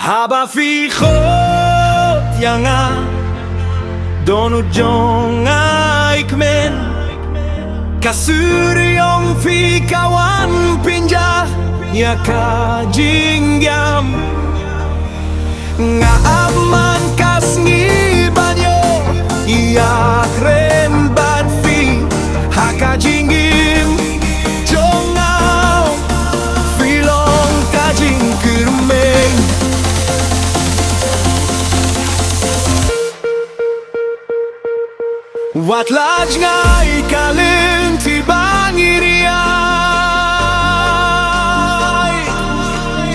Haba fi khot yanga donu jonga ikmen Kasuryong fi kawan pinja ya kajingyam nga aman kas ngi banyo ya kren bad fi hakajingim jongao filong kajing kirmeng wat laj ngai kalin ti bangiriai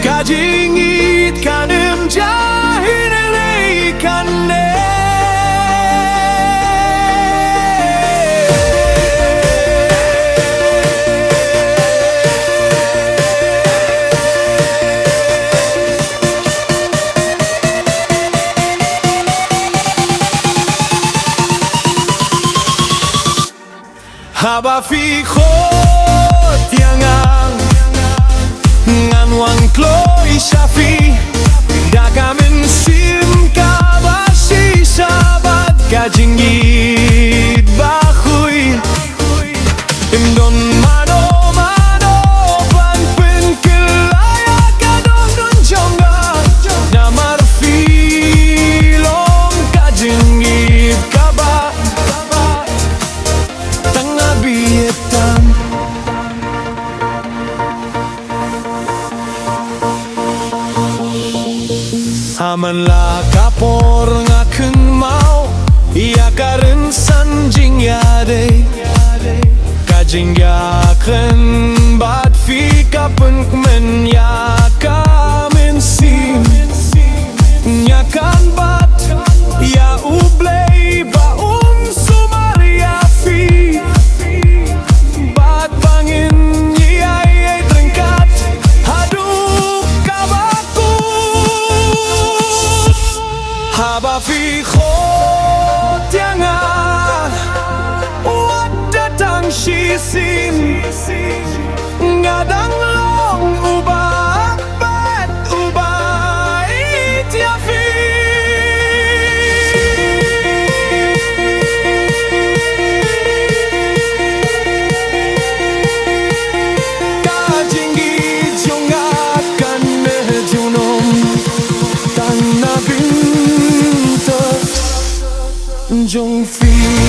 kajingit kanem jahilei kanne Haba fi khot yangang ngan wang kloi shafi dagamin sim kabashi sabat kajingit bakhui imdon mano mano pan pen kelaya kadon don jonga namar filong kajingit kaba bietan aman la kapor ngakeng mau ia karen sanjing yade kajing yaken bat fi kapen men ya kamen sim nyakan bat ya ublei ba sumaria fi Haba fi khot yangan wat datang shisim ngadang long ubah bat ubah itiafi kajinggi jongakan junom tanabin Jong fi